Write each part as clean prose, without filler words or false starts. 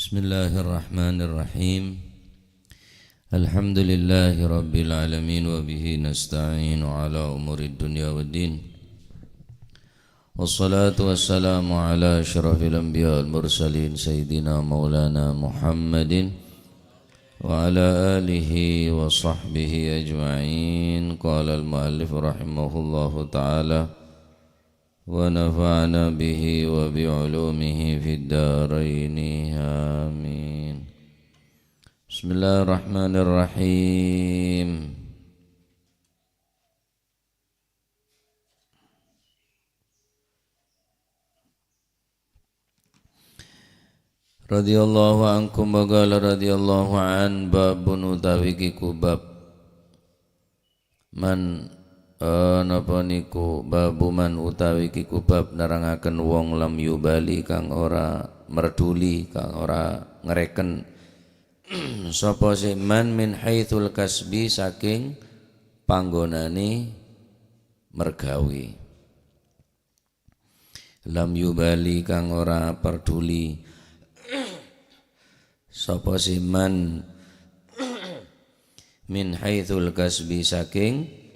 Bismillahirrahmanirrahim. Alhamdulillahi rabbil alamin wa bihi nasta'inu ala umurid dunya waddin. Wassalatu wassalamu ala asyrafil anbiya wal mursalin sayyidina maulana Muhammadin wa ala alihi wa sahbihi ajma'in. Qala al-muallif rahimahullahu ta'ala wa nafa'ana bihi wa bi'ulumihi fid darain amin. Bismillahirrahmanirrahim. Radhiyallahu ankum bagala radhiyallahu an babun utawi kiku bab man napa niku babu man utawi kiku bab nerangaken wong lam yubali kang ora merduli kang ora ngereken sapa si man min haitsul kasbi saking panggonane mergawi lam yubali kang ora peduli sapa si man min haitsul kasbi saking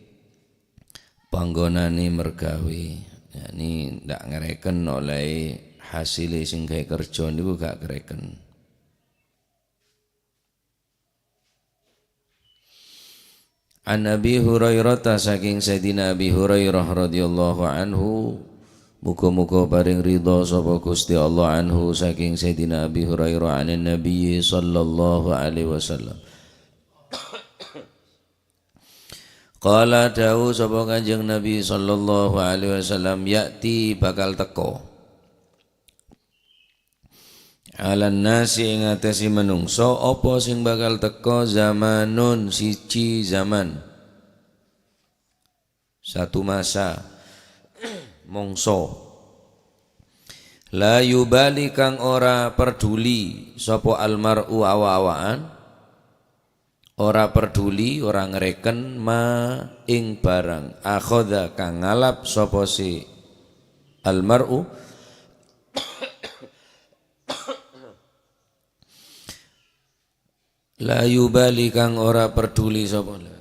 panggonane mergawi, yani ndak ngereken oleh hasil sing gawe kerja niku gak ngereken. An Abi Hurairah saking Sayyidina Abi Hurairah radhiyallahu anhu, muga-muga paring ridha sapa Gusti Allah anhu saking Sayyidina Abi Hurairah anin Nabi sallallahu alaihi wasallam. Qala dawu sapa Kanjeng Nabi sallallahu alaihi wasallam ya'ti bakal teko alan nasi ing atase menungso apa sing bakal teko zamanun siji zaman satu masa mongso la yubali kang ora peduli sapa almar'u awa-awaan ora peduli, ora ngereken ma ing barang akhadha kang ngalap sapa si almar'u la yubali kang ora peduli sapa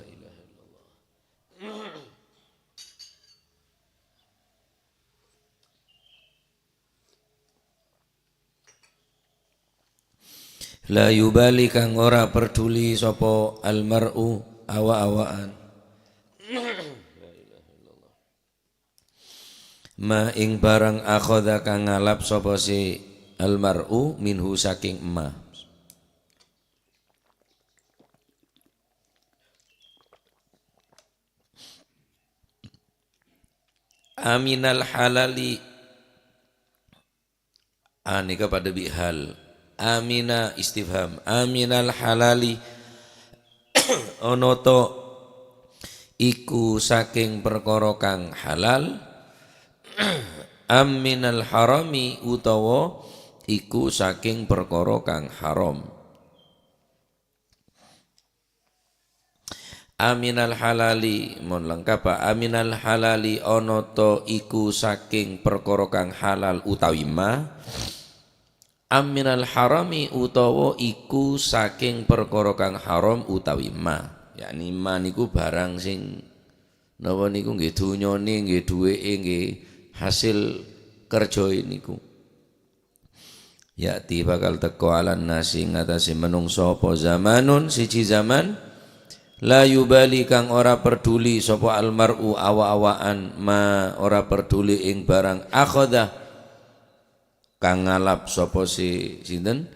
la yubali kang ora peduli sapa almar'u awa-awaan ma ing barang akhadha kang ngalap sapa si almar'u minhu saking ma aminal halali anika pada bihal amina istifham aminal halali onoto iku saking perkara kang halal aminal harami utawa iku saking perkara kang haram aminal halali mon lengkap aminal halali onoto iku saking perkara kang halal utawi ma aminal harami utawa iku saking perkara kang haram utawi ma yakni ma niku barang sing napa niku nggih dunyane nggih duweke nggih hasil kerja niku yati bakal teko alan nasi ngatasi menungso apa zamanun siji zaman la yubali kang ora peduli sapa almar'u awa-awaan ma ora peduli ing barang akhadha kang ngalap sapa si sinten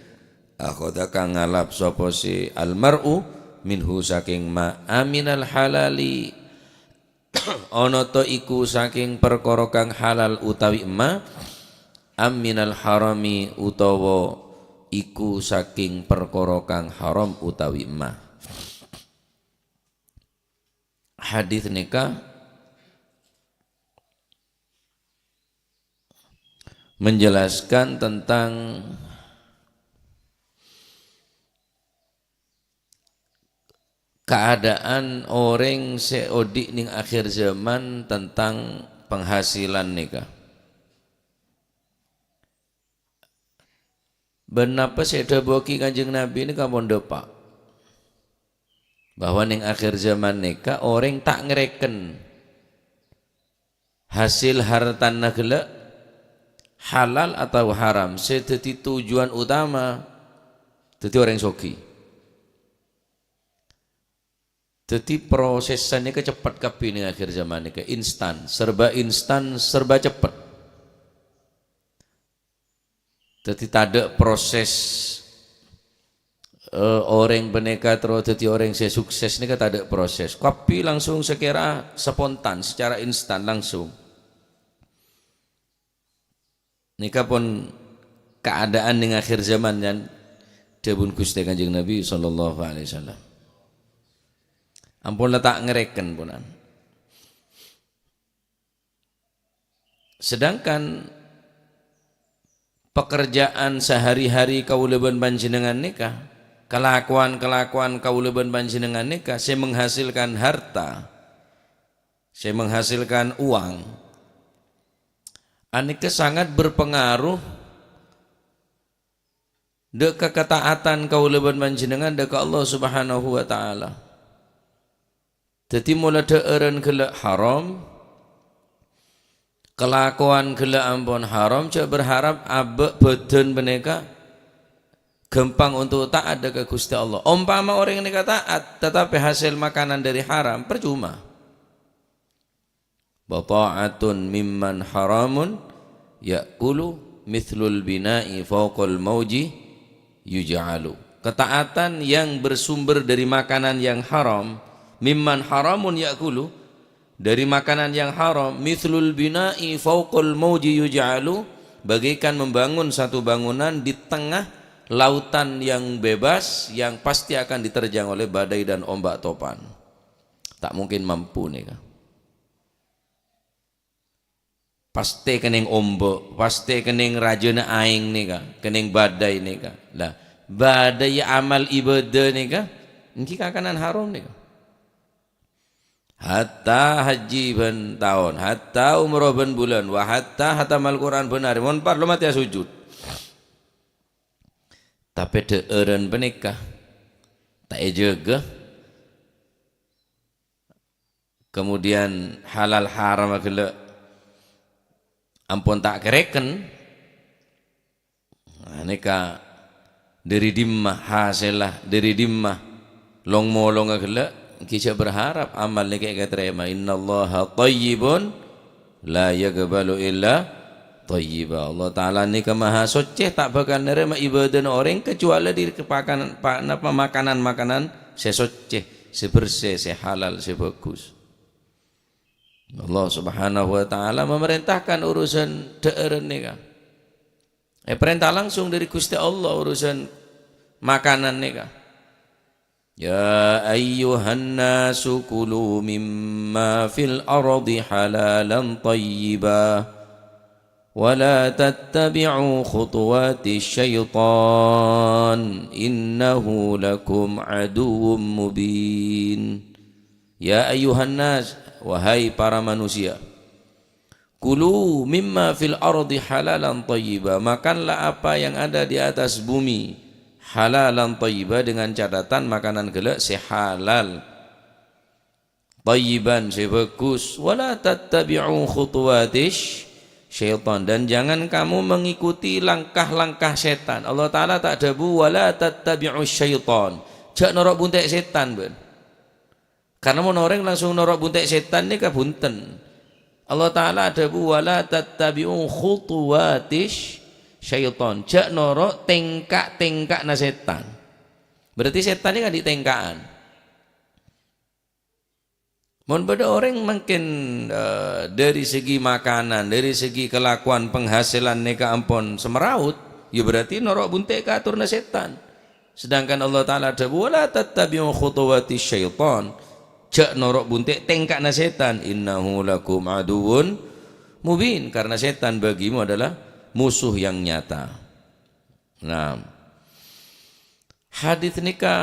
akhadha kang ngalap sapa si almar'u minhu saking ma aminal halali ana ta iku saking perkara kang halal utawi ma aminal harami utawa iku saking perkara kang haram utawi ma hadis nikah menjelaskan tentang keadaan orang seodik ning akhir zaman tentang penghasilan nikah. benapa seda boki Kanjeng Nabi ini kamu depak bahwa ning akhir zaman neka orang tak ngereken hasil hartan nagela halal atau haram sedeti tujuan utama dadi orang sogi. Dadi prosesnya kecepat kabeh ning akhir zaman neka instan, serba cepat. Dadi tada proses orang beneka terus dadi orang saya sukses ini tak ada proses. Tapi langsung sekira spontan, secara instan langsung. Nika pun keadaan ning akhir zaman kan dawuh Gusti Kanjeng Nabi sallallahu alaihi wasallam. Ampun letak ngereken punan. Sedangkan pekerjaan sehari-hari kauleubeun panjenengan nikah, kelakuan kauleubeun panjenengan nikah, saya menghasilkan harta, saya menghasilkan uang. Anike sangat berpengaruh dek ketaatan kauleubeun panjenengan dek Allah Subhanahu wa taala. Jadi mula eureun geuleuh haram, kelakuan geuleuh ampun haram, cek berharap abe badan beneka gampang untuk taat ke Gusti Allah. Umpama orang yang taat tetapi hasil makanan dari haram percuma. Bata'atun mimman haramun ya'kulu mithlul bina'i fawqal mauji yuj'alu. Ketaatan yang bersumber dari makanan yang haram, mimman haramun ya'kulu, dari makanan yang haram, mithlul bina'i fawqal mauji yuj'alu, bagaikan membangun satu bangunan di tengah lautan yang bebas yang pasti akan diterjang oleh badai dan ombak topan. Tak mungkin mampu nih kan. Pasti kening ombak, pasti kening rajana aing nih kan, kening badai nih kan. Lah badai amal ibadah nih kan, ini kakanan haram nih kan. Hatta haji ben tahun, hatta umroh ben bulan, wa hatta hatamal Quran benar, mon parlo mati sujud. Tapi eureun penikah tak jaga, kemudian halal haram geuleuh ampun tak kereken, aneka dari dimmah hasilah dari dimmah long molong geuleuh kita berharap amal ni kayak terima. Innallaha thayyibun la yaqbalu illa thayyiba. Allah Ta'ala ni maha suci, tak bakal nerima ibadah orang kecuali di makanan sesuci, sebersih, sehalal, sebagus. Allah Subhanahu wa Ta'ala memerintahkan urusan daerah ni kan. Perintah langsung dari Gusti Allah urusan makanan ni kan. Ya ayyuhan nasu kulu mimma fil ardi halalan tayyiba wa la tattabi'u khutuwati syaitan innahu lakum aduwwum mubin. Ya ayyuhan nas, wahai para manusia, kulu mimma fil ardi halalan tayyiba, makanlah apa yang ada di atas bumi halalan tayyiba, dengan catatan makanan geuleuh sehalal, tayyiban sebagus, wala tattabi'u khutuwatish syaitan, dan jangan kamu mengikuti langkah-langkah setan. Allah Ta'ala tak dabu wala tattabi'u syaitan, jak norok buntek setan ben. Karena mau noreng langsung norok buntek setan ni kabunten. Allah Ta'ala dabu wala tattabi'u khutuwatish syaitan, jak norok tengkak na setan. Berarti setan ini kan di tengkaan. Mohon pada orang mungkin dari segi makanan, dari segi kelakuan penghasilan neka ampun semeraut, ya berarti norok buntek katur na setan. Sedangkan Allah Ta'ala dabu wala tattabi'u khutuwati syaitan, jak norok buntek tengkak na setan, innahu lakum aduwwun mubin, karena setan bagimu adalah musuh yang nyata. Nah, hadits nikah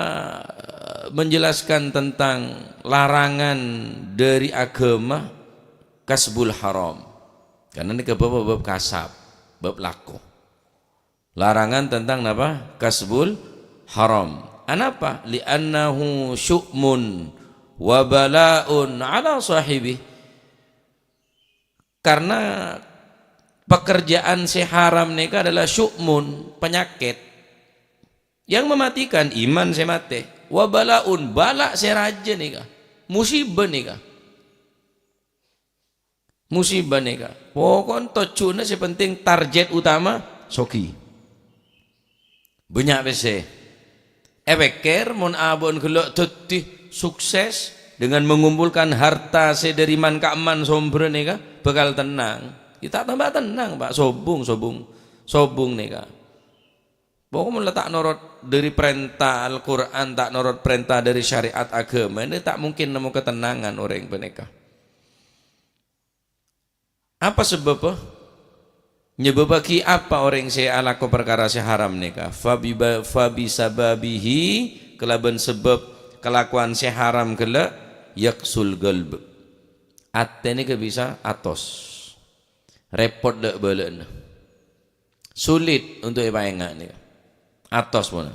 menjelaskan tentang larangan dari agama kasbul haram. Karena ini bab kasab, bab laku. Larangan tentang apa? Kasbul haram. Anapa? Li'annahu syu'mun wa bala'un ala sahibi. Karena pekerjaan si haram nika adalah syu'mun, penyakit yang mematikan iman si mati. Wa bala'un, bala si raja nika. Musibah nika. Musibah nika. Pokon tocuna si penting target utama soki. Banyak bese. Ebeker mon abon gelok tuti sukses dengan mengumpulkan harta sedari man ka man sombre nika bakal tenang. Kita tambah tenang Pak, sobung nika. Pokoknya letak norot dari perintah Al-Quran, tak norot perintah dari syariat agama, ini tak mungkin nemu ketenangan orang peneka. Apa sebab? Nyebabaki apa orang saya alako perkara saya haram nika? Fabi sababihi kelaban sebab kelakuan saya haram kela yaksul galb. Atene ke bisa atos. Repot dak balen. Sulit untuk ibaengak nika. Atos pun.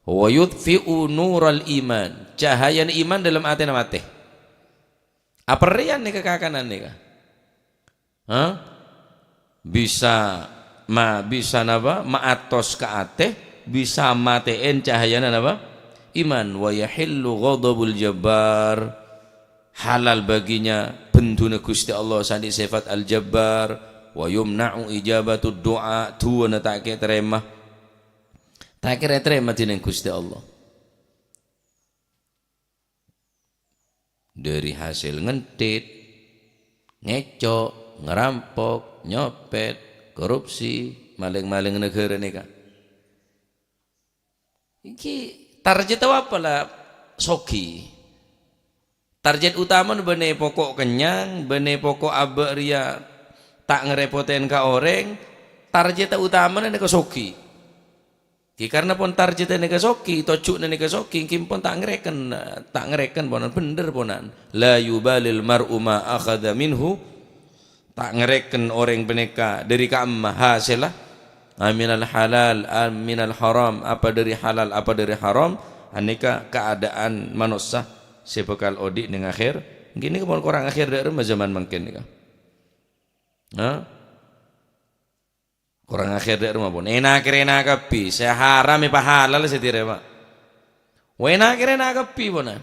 Wa yudfi'u nural iman. Cahaya iman dalam atena mate. Apa rian nika kakanan nika? Hah? Bisa napa? Maatos ka ate, bisa mateen cahayana napa? Iman. Wa yahillu ghadabul jabbar. Halal baginya bentuna Gusti Allah sandi sifat al-jabbar. Wa yumna'u ijabatud du'a. Tuwa na tak terima. Tak kira terima dengan Gusti Allah. Dari hasil ngentit, ngecok, ngerampok, nyopet, korupsi, maling-maling negara nika. Iki target apa lah? Soki. Target utama bene pokok kenyang, bene pokok abek ria tak ngerepoten ka orang. Target utama nika soki. Karena pun targetnya nega soki, tocuk nega soki, kim pun tak ngereken ponan bener ponan. La yubalil mar'u ma akhadha minhu, tak ngereken orang peneka dari kamma hasilah aminal halal aminal haram, apa dari halal apa dari haram, aneka keadaan manusia sebekal odik ning akhir. Gini kemon kurang akhir dari zaman mungkin nika. Kurang akhir dari rumah pun. Enak kira kapi. Saya haram apa halal saya tidak pak. Enak kira kapi pun.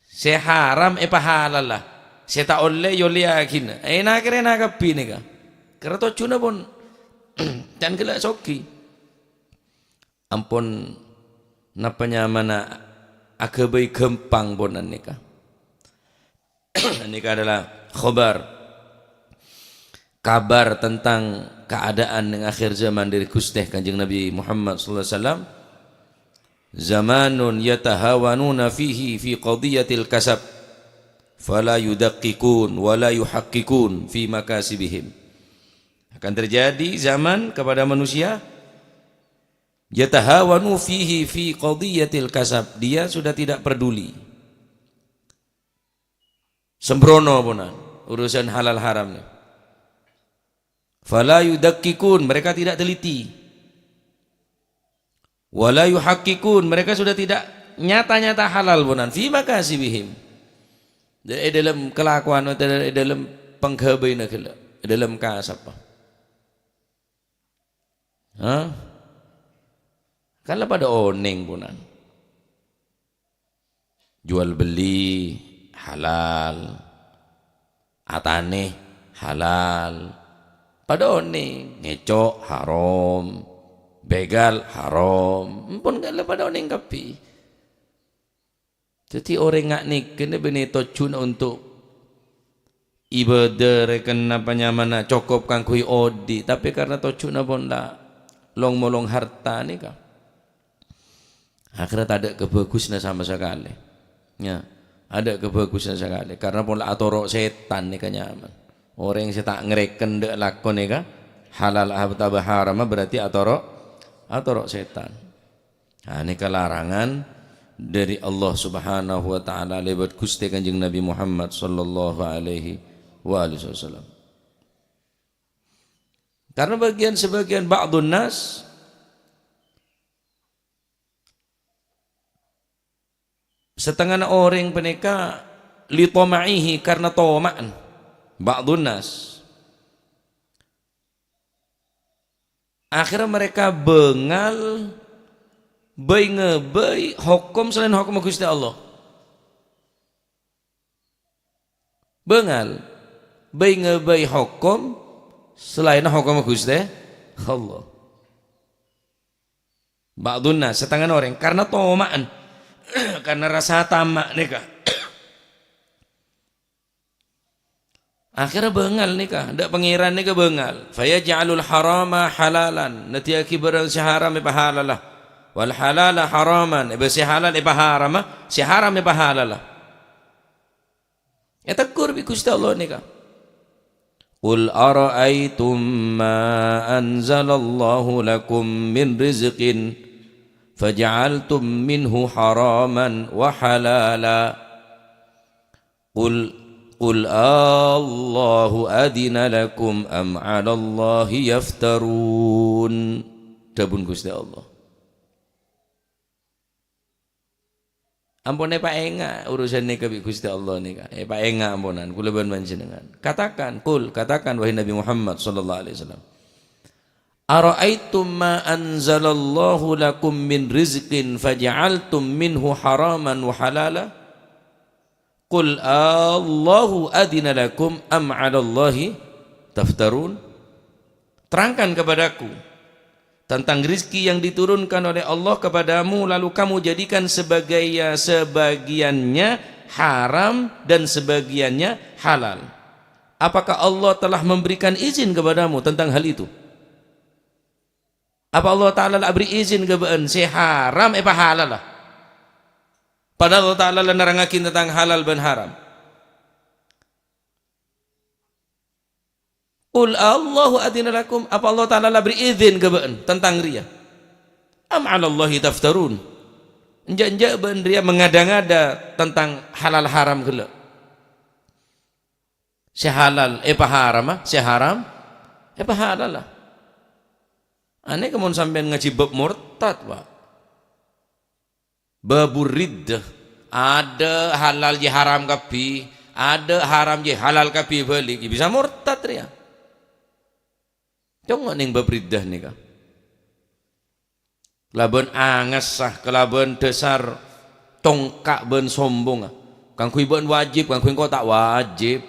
Saya haram apa halal lah. Saya tak oleh yoli yakin. Enak kira kapi nih kah. Karena tu cuna pun. Jangan kelak soki. Ampun. Napanya mana. Akabai gempang pun nikah. Nikah adalah khobar. Kabar tentang keadaan yang akhir zaman dari Gusti Kanjeng Nabi Muhammad sallallahu alaihi wasallam. Zamanun yatahawanuna fihi fi qadiyatil kasab fala yudaqqikun wala yuhaqqikun fi makasibihim. Akan terjadi zaman kepada manusia yatahawanu fihi fi qadiyatil kasab, dia sudah tidak peduli. Sembrono punan urusan halal haramnya. Fala yudakkikun, mereka tidak teliti. Wala yuhakkikun, mereka sudah tidak nyata-nyata halal punan fi makasibihim. Dalam kelakuan dalam penggabeina kala, dalam kasab. Kalau pada oning punan. Jual beli halal. Atane halal. Pada oning ngecok haram, begal haram, pun kalau pada oning kapi. Jadi orang ngak nik kena beneto cuna untuk ibadah reken apa nyamana cokop kang kui odi, tapi karena to cuna pun lah long molong harta nih kah. Akhirnya tak ada kebagusnya sama sekali. Ya, ada kebagusnya sekali karena pun lah atorok setan nih nyaman. Orang yang tak ngereken dek lakon eka halal atau haram berarti atorok setan. Nah, ini kelarangan dari Allah Subhanahu wa taala lewat Gusti Kanjeng Nabi Muhammad sallallahu alaihi wasallam. Karena sebagian ba'dun nas setengah orang peneka litomaihi karena toma'an ba'dun nas akhirnya mereka bengal bayi ngebay hukum selain hukum Gusti Allah, bengal bayi ngebay hukum selain hukum Gusti Allah. Ba'dun nas setengah orang karena toma'an karena rasa tamak nikah akhirnya bengal nikah ndak pangeran nikah bengal fayaj'alul harama halalan nanti akibaran si haram iba halalah wal halala haraman iba si halal iba harama si haram iba halalah eta kurbi Gusti Allah nikah qul ara'aytum ma anzalallahu lakum min rizqin faj'altum minhu haraman wa halala qul Allahu adina lakum am 'ala Allahi yaftarun dabun Gusti Allah ampune Pak Enga urusan nikah bi Gusti Allah nikah Pak Enga ampunan kula ban panjenengan katakan wahai Nabi Muhammad sallallahu alaihi wasallam ara'aitum ma anzalallahu lakum min rizqin faj'altum minhu haraman wa halala qul Allahu adina lakum am 'ala Allahi taftarun terangkan kepadaku tentang rizki yang diturunkan oleh Allah kepadamu lalu kamu jadikan sebagiannya haram dan sebagiannya halal apakah Allah telah memberikan izin kepadamu tentang hal itu apa Allah Ta'ala beri izin kebaan si haram apa halal lah padahal Allah Ta'ala nerangakin tentang halal dan haram qul Allahu adina lakum apa Allah Ta'ala beri izin kebaan tentang ria am 'ala Allahi taftarun enjak ben ria mengada-ngada tentang halal haram gela si halal apa haram si haram apa halal lah aneh kemun sampean ngaji bab murtad Pak babur riddah ada halal je haram kapi ada haram je halal kapi balik bisa murtad ya jangan ning bab riddah nika laban angesah kelaban dasar tongkak ben sombong kang kui ben wajib kang kui kok tak wajib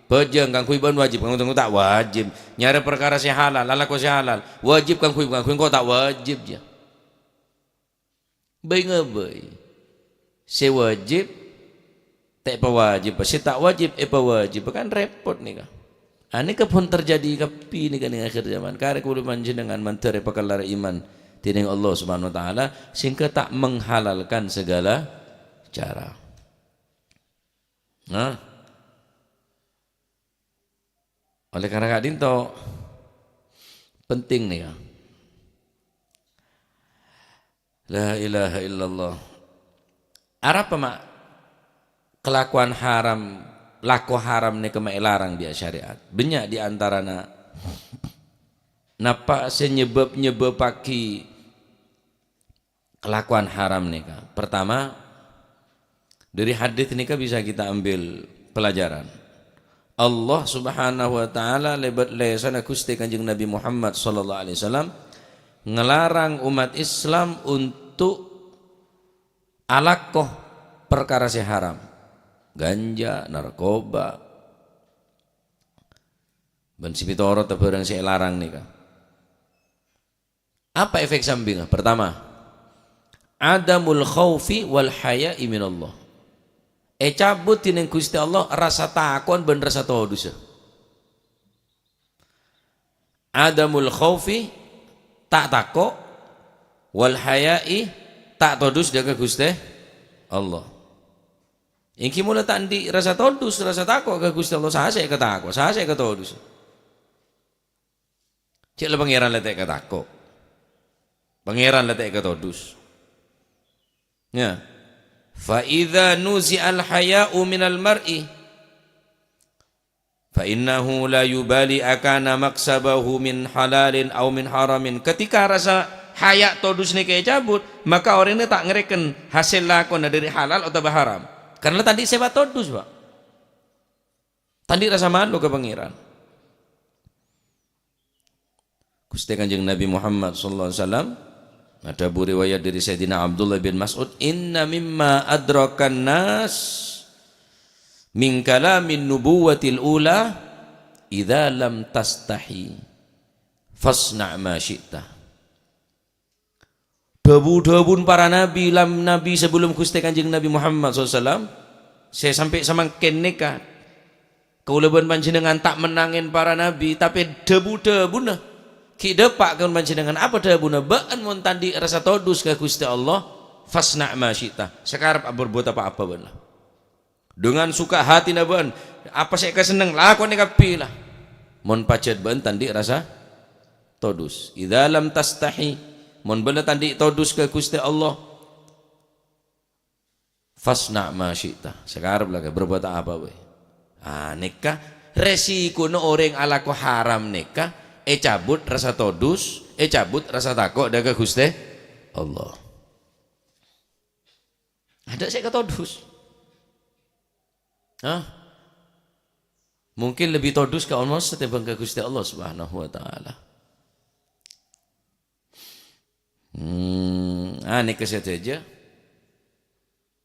bejeng kang kui ben wajib kang kui tak wajib nyari perkara si halal lala ko si halal wajib kang kui kok tak wajib ya bayi ngebay si wajib tak apa wajib si tak wajib apa wajib kan repot nih kah ini pun terjadi kapi nih kan di akhir zaman karek kudu panjenengan menteri perkara iman tining Allah Subhanahu wa taala sehingga tak menghalalkan segala cara nah oleh karena kadin to penting nih ya la ilaha illallah Arab mak kelakuan haram laku haram ni kemai larang dia syariat banyak di antarana napa senyebab paki kelakuan haram ni ka pertama dari hadis ni ka bisa kita ambil pelajaran Allah Subhanahu wa taala lebat lesana Gusti Kanjeng Nabi Muhammad sallallahu alaihi wasallam ngelarang umat Islam untuk alakoh perkara si haram ganja, narkoba ben sipitoro tebarang si larang nih kan apa efek sampingnya pertama adamul khaufi wal haya'i minallah cabut tining Gusti Allah rasa takon ben rasa dosa adamul khaufi tak tako wal haya'i tak todus jaga Gusti Allah ingki mula tak di rasa todus rasa tako ke Gusti Allah sahase ke tako sahase ke todus cek le pangeran letek ke tako pangeran letek ke todus ya fa idza nuzi'al haya'u minal mar'i fa innahu la yubali akana maksabahu min halalin aw min haramin. Ketika rasa hayak todus ni kayak cabut, maka orang ini tak ngereken hasil lakon dari halal atau haram. Karena tadi sebat todus, Pak. Tadi rasa malu ke pangeran. Gusti Kanjeng Nabi Muhammad sallallahu alaihi wasallam ada riwayat dari Sayyidina Abdullah bin Mas'ud, inna mimma adrakan nas min kalamin nubuwatil ula idza lam tastahi fasna' ma syi'ta. Debu-debun para nabi, nabi sebelum Gusti Kanjeng Nabi Muhammad SAW, saya sampai samangken neka kaulaban panjenengan tak menangin para nabi, tapi debu-debuna ki depak kaun panjenengan apa debuna baan mun tandi rasa todus ka Gusti Allah, fasna' ma syi'ta, sekarang berbuat apa-apa benar dengan suka hati na beun, apa saya keseneng lakon ni kapilah mun pacet beun tandi rasa todus. Idza lam tastahi, mun beuna tandi todus ka Gusti Allah, fasna' ma syi'ta, sekarang lah berbuat apa we. Neka resiko no orang ala ko haram neka cabut rasa todus, cabut rasa takut daga Gusti Allah. Ada saya todus. Mungkin lebih todus ke Allah setimbang ke Gusti Allah Subhanahu wa taala. Ini keseteja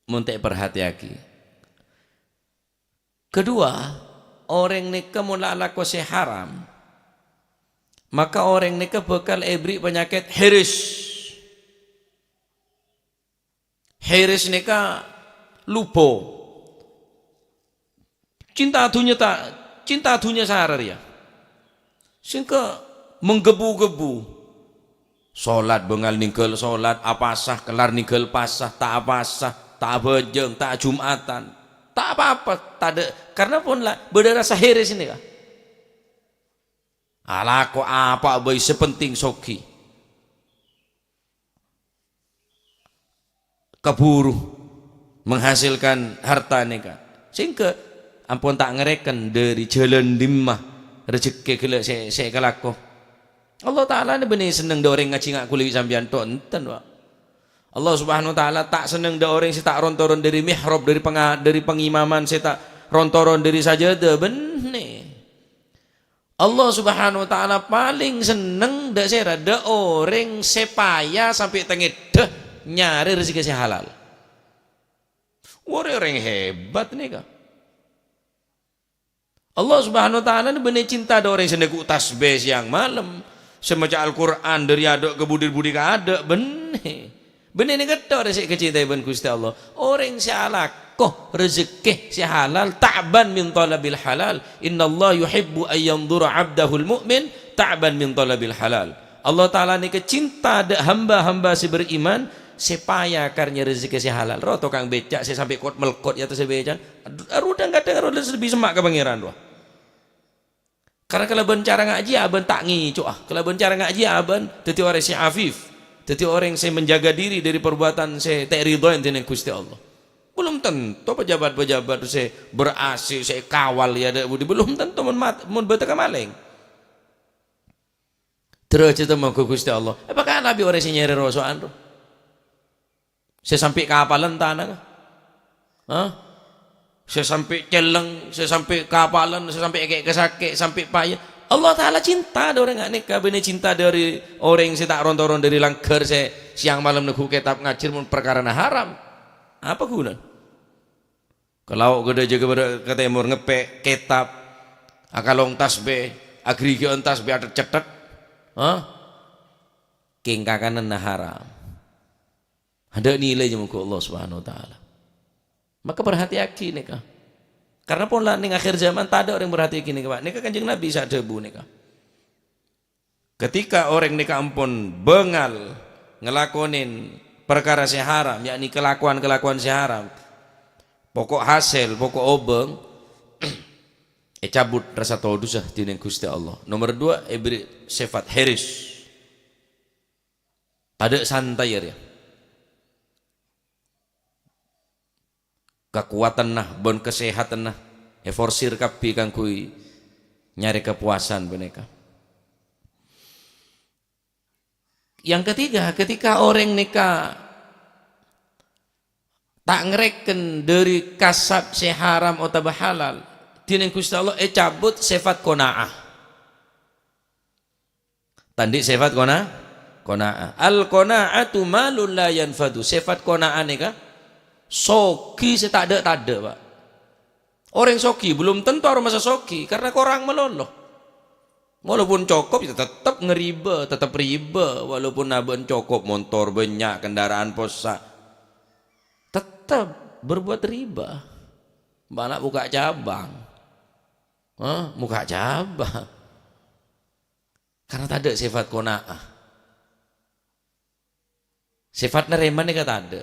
muntek perhatiaki. Kedua, orang neka mula ala ko haram, maka orang neka bakal ebri penyakit hiris. Hiris neka lupo. Cinta dunia sarar ya. Singka menggebu-gebu. Salat bengal ninggal salat, apasah kelar ninggal pasah, tak apasah, tak bejeng, tak jumatan, tak apa-apa, tak ada. Karena pun lah berdarah hiris ini kah. Alako apa boy sepenting soki keburu menghasilkan harta neka sehingga ampun tak ngereken dari jalan dimah rezeki kele saya kelako Allah Ta'ala ni benih seneng da orang ngaji ngak kuliwi sambian to enten Pak. Allah Subhanahu Wa Ta'ala tak seneng da orang si tak rontoron dari mihrab dari pengimaman si tak rontoron dari sajadah benih. Allah Subhanahu Wa Ta'ala paling seneng dak saya ada orang sepaya sampai tengedah nyari rezeki si halal. Orang hebat nih kak. Allah Subhanahu Wa Ta'ala ini benar cinta ada orang sendeku tasbih siang malam, semaca Al-Quran dari adok ke budi-budi ke ada benar nih kata orang si kecintai ben Gusti Allah. Orang si alak koh rezeki si halal ta'ban min talabil halal. Innallaha yuhibbu ayyanzura 'abdahul mu'min ta'ban min talabil halal. Allah Ta'ala ni kecinta de hamba-hamba si beriman sepaya karnya rezeki si halal. Roto kang becak saya sampai kot melkot ya terus becan. Arudang kadang arudang lebih semak ke pangeran doa. Karena kalau bencara ngaji aban tak ngicu kalau bencara ngaji aban teti orang si afif, teti orang saya menjaga diri dari perbuatan saya tak ridhoin dengan Gusti Allah. Belum tentu pejabat-pejabat saya berasi saya kawal ya ada budi belum tentu mun beteka maling. Terus cerita mau ke Gusti Allah. Apakah Nabi orang si nyari rosoan tu? Saya sampai kapalan tanah. Saya sampai celeng, saya sampai kapalan, saya sampai kayak kesakit, sampai payah. Allah Ta'ala cinta ada orang nggak nikah, bener cinta dari orang yang saya tak rontoron dari langgar saya siang malam neku kitab ngajir mun perkara haram. Apa guna? Kalau gede jaga ke timur ngepek kitab, akalong tasbih, agrigion tasbih ada cetet, kingkakan haram. Ada nilainya muka Allah Subhanahu Wa Ta'ala. Maka berhati-hati nikah. Karena pun lah ning akhir zaman tak ada orang berhati-hati nikah. Nikah Kanjeng Nabi sak debu nikah. Ketika orang nikah ampun bengal ngelakonin perkara si haram, yakni kelakuan-kelakuan si haram. Pokok hasil, pokok obeng cabut rasa tahu dosa dina Gusti Allah. Nomor 2 ibri sifat heris. Ada santai ya. Kekuatan nah bon kesehatan nah forsir kapi kang kui nyari kepuasan mereka. Yang ketiga, ketika orang nikah tak ngereken dari kasab seharam atau halal, dinin Gusti Allah cabut sifat qanaah. Tandi sifat qanaah. Al qanaatu malun la yanfadu. Sifat qanaah nikah soki tak ada Pak. Orang soki belum tentu orang masa soki karena korang meloloh. Walaupun cokop ya tetap ngeriba, tetap riba. Walaupun naben cokop motor banyak, kendaraan posa, tetap berbuat riba. Mana buka cabang, buka cabang. Karena tak ada sifat qanaah. Sifat nerima ni kata ada.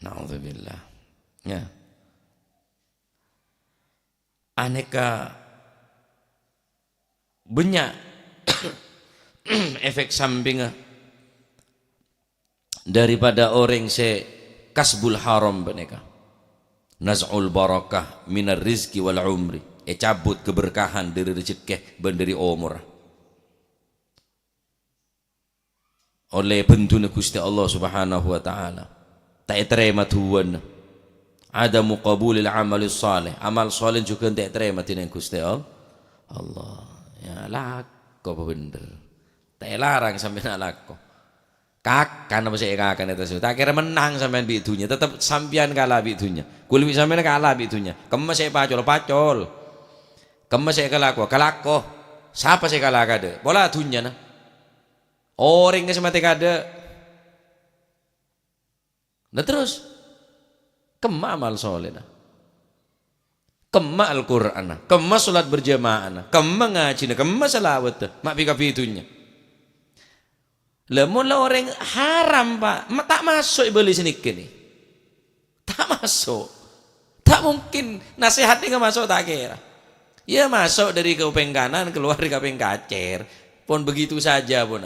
Na'udzubillah. Ya. Aneka banyak efek samping daripada orang se kasbul haram beneka. Naz'ul barakah minar rizki wal umri. Cabut keberkahan dari rezeki dan dari umur. Oleh bentuna Gusti Allah Subhanahu wa taala. Tak terima tuan. Ada muqabulil amali salih. Amal salih juga tak terima dengan Gusti Allah. Ya lako apa bener. Tak larang sampai nak lako. Kakan apa sih kakan itu. Tak kira menang sampai bitunya. Tetap sampian kalah bitunya. Kulmi sampai kalah bitunya. Kemas saya pacol. Kemas saya kalako. Siapa saya kalah kada? Bola tunya nah. Orang ke semati kada. Nah terus kemma amal soleh nah. Kemma Al-Quran, kemma salat berjamaah, kemma ngaji, kemma salawat, mak pika pitunya. Lemun lah orang haram Pak, tak masuk beli sedikit ni, tak masuk, tak mungkin nasihatnya nggak masuk tak kira. Ya masuk dari kuping kanan keluar dari kuping kacer, pun begitu saja pun.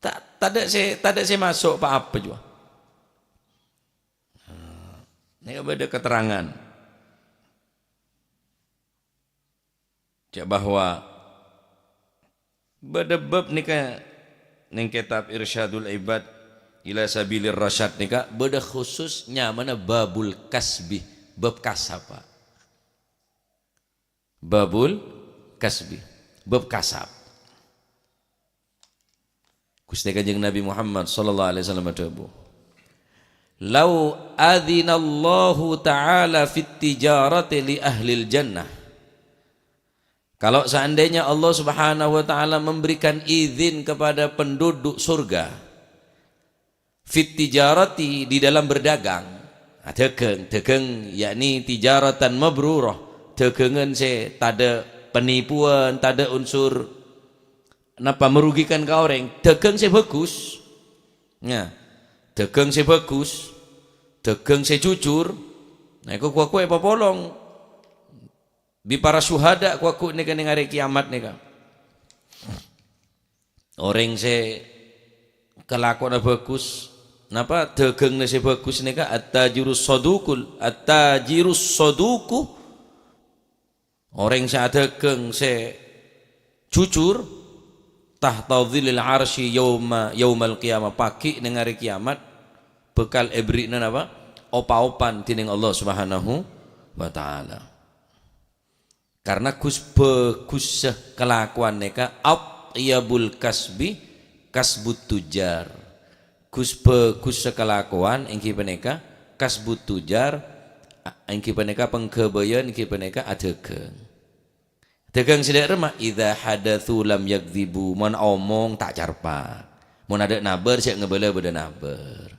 Tak ada saya masuk Pak apa juga. Ini ada keterangan bahwa berdebab nikah ning kitab Irsyadul Ibad ila Sabilir Rasyad nikah beda khususnya mana babul kasbi, bab kasab Pak. Babul kasbi, bab kasab. Gusti Kanjeng Nabi Muhammad sallallahu alaihi wasallam dawuh, "Lau adzinallahu ta'ala fit tijarati li ahlil jannah." Kalau seandainya Allah Subhanahu wa taala memberikan izin kepada penduduk surga fit tijarati di dalam berdagang, dagang yakni tijaratan mabrurah, dagangan se tada penipuan, tada unsur napa merugikan ke orang, dagang se bagus. Ya. Dagang saya bagus, dagang saya jujur. Nah, aku apa polong. Bi para syuhada aku nih kan hari kiamat nih kan. Orang saya kelakuan bagus. Napa dagang saya bagus nih kan? At-tajirus saduku. Orang saya dagang saya jujur. Tahta dhillil arsy yaumal qiyamah, pagi ning hari kiamat bekal ebrina napa opa-opan tining Allah Subhanahu wa taala. Karena bagus kelakuan neka atyabul kasbi kasbut tujar. Bagus kelakuan engki peneka kasbut tujar, engki peneka pengkebayan, engki peneka adegang. Dagang sidak remah idza hadatsu lam yakdzibu, mun omong tak carpak. Mun ada naber siak ngebela beda naber.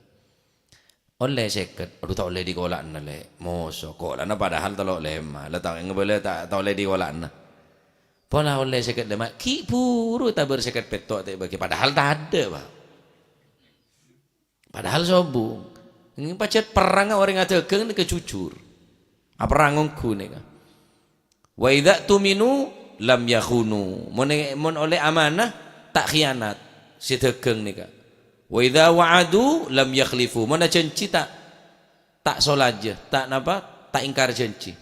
Oleh seket, aduh tak oleh dikolakna le. Moso kolakna padahal telok lemah. La tak ngebela tak oleh dikolakna. Pola oleh seket lemah ki buru taber seket petok tak bagi padahal tak ada, Pak. Padahal sobung. Ini pacet perang orang dagang ni kejujur. Apa rangongku ni ka? Wa idza tuminu lam yakhunu. Mun oleh amanah tak khianat si dagang nika. Wa idza wa'adu lam yakhlifu. Mun janji tak solaje, tak napa? Tak ingkar janji.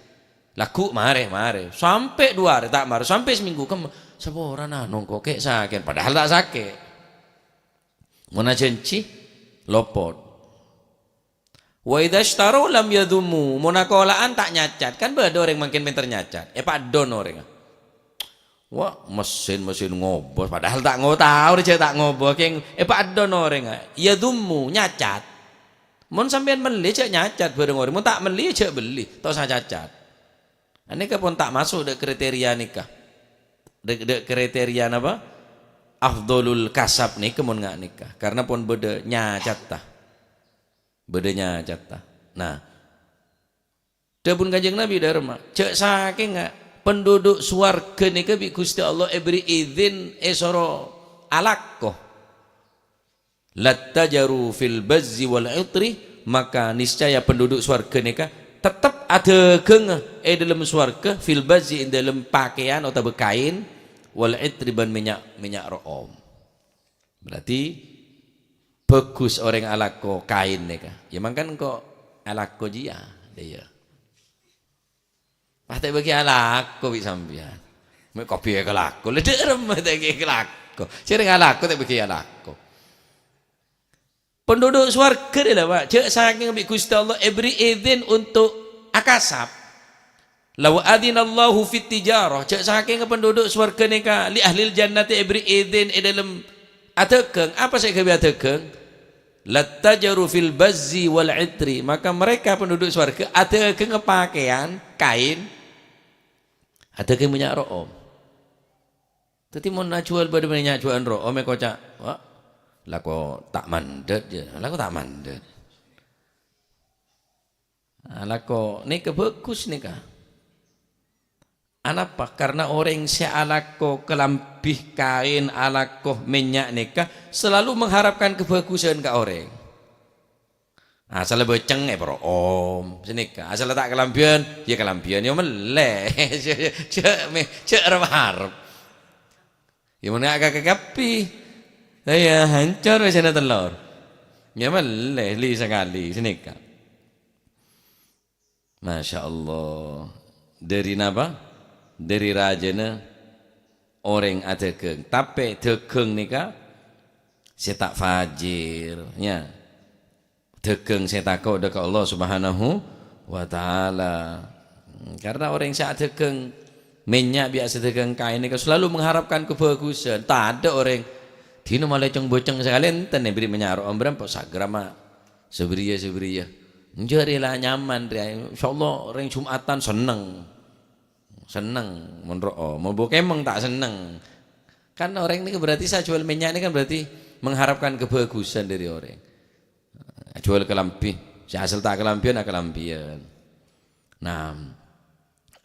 Laku mare sampai 2 hari tak mare sampai seminggu sapa ora nanong kok kek sakit padahal tak sakit. Mun ajenci lopot. Wa idza ishtaru lam yadhumu, mun akolaan tak nyacat kan beda orang makin pinter nyacat. Pak don orang. Wah, mesin ngobos padahal tak tahu dia tak ngobos keng Pak don orang. Yadhumu nyacat. Mun sampean beli cek nyacat bareng orang, mun tak beli cek beli, tos cacat. Nikah pun tak masuk dek kriteria nikah. Dek kriteria apa? Afdolul kasab nikah mun nggak nikah. Karena pun beda nyacat tah. Bedanya jatah. Nah, dapun Kanjeng Nabi dharma, cek saking penduduk swarga nika bi Gusti Allah beri izin esoro alaqoh. Lattajaru fil bazzi wal utri, maka niscaya penduduk swarga nika tetap ada geng dalam swarga fil bazzi dalam pakaian atau kain wal utri ban minyak room. Berarti bagus orang alako kain nika. Ya makan kok alako dia dia. Pasti bagi alako bi sampean. Mek kopi ke alako. Le derem tak ke alako. Sering alako tak bagi alako. Penduduk swarga dia lah Pak. Cek saking bi Gusti Allah beri izin untuk akasab. Law adzinallahu fit tijarah. Cek saking penduduk swarga nika li ahlil jannati beri izin dalam atekeng. Apa saya kebi atekeng? Lattajaru fil bazzi wal itri, maka mereka penduduk swarga ada pakaian kain ada ke minyak room. Tadi mau nak jual pada minyak jualan room kocak. Wah, lako tak mandat je. Lako tak mandat. Lako ni kebagus ni kah? Anapa? Karena orang si alako kelambih kain alako minyak nikah selalu mengharapkan kebagusan ke orang. Asal beceng bro om senika. Asal tak kelambian ya kelambian ya meleh. Cek harap. Ya mana agak kapi. Saya hancur sana telur. Ya meleh li sekali senika. Masya Allah. Dari napa? Dari rajana orang ada keng tapi dekeng nika saya tak fajir nya dekeng saya takut dekat Allah Subhanahu wa taala. Karena orang saya dekeng minyak biasa dekeng kain nika selalu mengharapkan kebagusan. Tak ada orang dino malah boceng sekalian enten beri minyak room berapa sagrama sebria njarilah nyaman dia insyaallah orang Jumatan seneng menurut mau bokemeng tak seneng kan orang ini berarti saya jual minyak ini kan berarti mengharapkan kebagusan dari orang jual kelampi saya asal tak kelampian kelampian. Nah